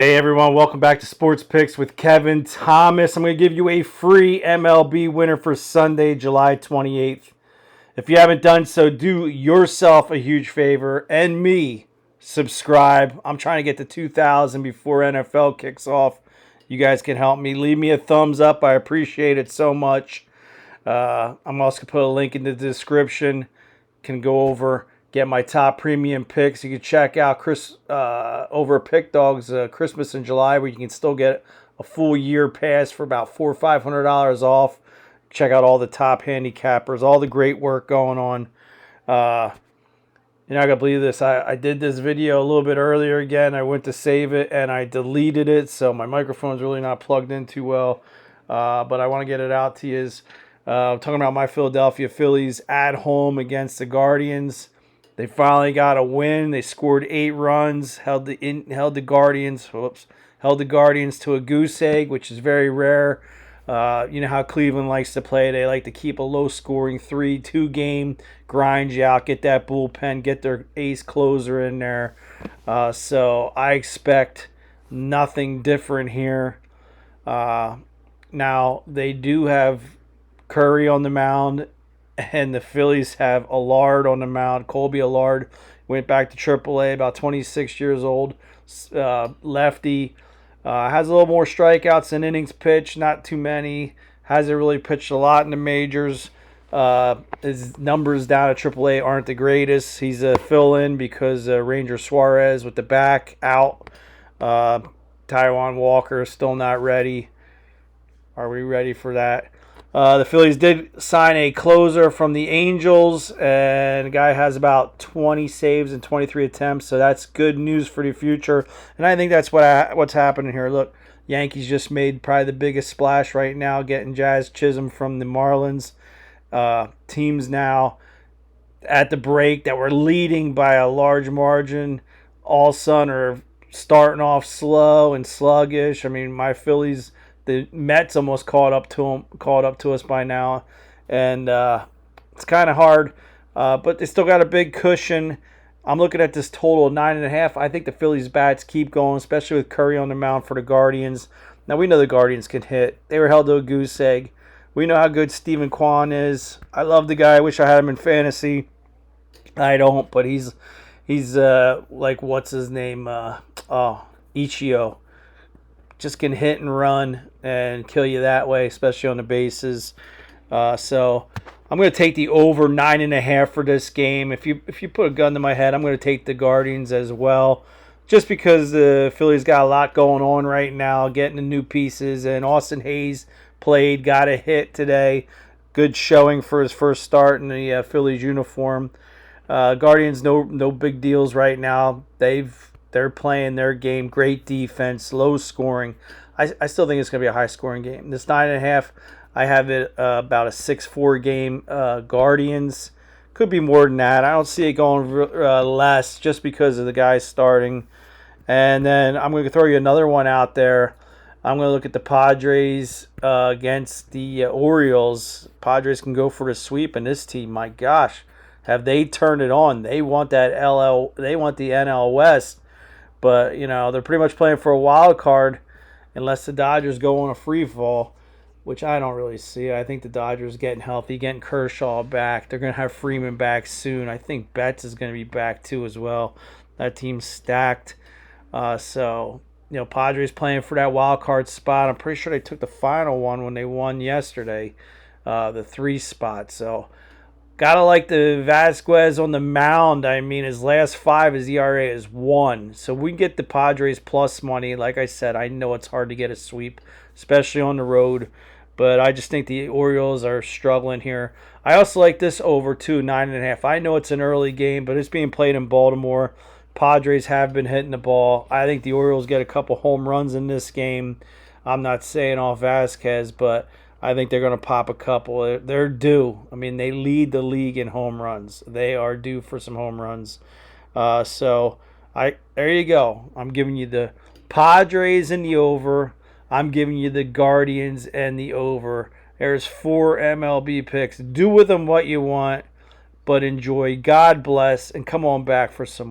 Hey everyone, welcome back to Sports Picks with Kevin Thomas. I'm going to give you a free MLB winner for Sunday, July 28th. If you haven't done so, do yourself a huge favor and me. Subscribe. I'm trying to get to 2,000 before NFL kicks off. You guys can help me. Leave me a thumbs up. I appreciate it so much. I'm also going to put a link in the description. Can go over, get my top premium picks. You can check out Chris over at Pick Dogs Christmas in July, where you can still get a full year pass for about $400 or $500 off. Check out all the top handicappers, all the great work going on. You're not gonna believe this. I did this video a little bit earlier again. I went to save it and I deleted it, so my microphone's really not plugged in too well. But I want to get it out to you. Talking about my Philadelphia Phillies at home against the Guardians. They finally got a win. They scored 8 runs, held the Guardians to a goose egg, which is very rare. You know how Cleveland likes to play. They like to keep a low-scoring 3-2 game, grind you out, get that bullpen, get their ace closer in there. So I expect nothing different here. Now, they do have Curry on the mound, and the Phillies have Allard on the mound. Colby Allard went back to AAA, about 26 years old. Lefty. Has a little more strikeouts and innings pitched, not too many. Hasn't really pitched a lot in the majors. His numbers down at AAA aren't the greatest. He's a fill-in because Ranger Suarez with the back out. Taijuan Walker still not ready. Are we ready for that? The Phillies did sign a closer from the Angels, and the guy has about 20 saves and 23 attempts, so that's good news for the future. And I think that's what's happening here. Look, Yankees just made probably the biggest splash right now, getting Jazz Chisholm from the Marlins. Teams now at the break that were leading by a large margin all of a sudden are starting off slow and sluggish. I mean, my Phillies, the Mets almost caught up to us by now, and it's kind of hard, but they still got a big cushion. I'm looking at this total of 9.5. I think the Phillies bats keep going, especially with Curry on the mound for the Guardians. Now we know the Guardians can hit. They were held to a goose egg. We know how good Steven Kwan is. I love the guy. I wish I had him in fantasy. I don't, but he's like, what's his name? Ichio. Just can hit and run and kill you that way, especially on the bases. So I'm going to take the over 9.5 for this game. If you put a gun to my head, I'm going to take the Guardians as well, just because the Phillies got a lot going on right now, getting the new pieces. And Austin Hayes got a hit today. Good showing for his first start in the Phillies uniform. Guardians, no big deals right now. They're playing their game. Great defense, low scoring. I still think it's going to be a high-scoring game. This 9.5, I have it about a 6-4 game. Guardians could be more than that. I don't see it going less just because of the guys starting. And then I'm going to throw you another one out there. I'm going to look at the Padres against the Orioles. Padres can go for the sweep, and this team, my gosh, have they turned it on? They want that They want the NL West. But, they're pretty much playing for a wild card unless the Dodgers go on a free fall, which I don't really see. I think the Dodgers getting healthy, getting Kershaw back. They're going to have Freeman back soon. I think Betts is going to be back too as well. That team's stacked. So, Padres playing for that wild card spot. I'm pretty sure they took the final one when they won yesterday, the 3 spot. So, gotta like the Vasquez on the mound. I mean, his last 5, his ERA is 1. So we get the Padres plus money. Like I said, I know it's hard to get a sweep, especially on the road. But I just think the Orioles are struggling here. I also like this over, too, 9.5. I know it's an early game, but it's being played in Baltimore. Padres have been hitting the ball. I think the Orioles get a couple home runs in this game. I'm not saying off Vasquez, but I think they're going to pop a couple. They're due. I mean, they lead the league in home runs. They are due for some home runs. So there you go. I'm giving you the Padres and the over. I'm giving you the Guardians and the over. There's 4 MLB picks. Do with them what you want, but enjoy. God bless, and come on back for some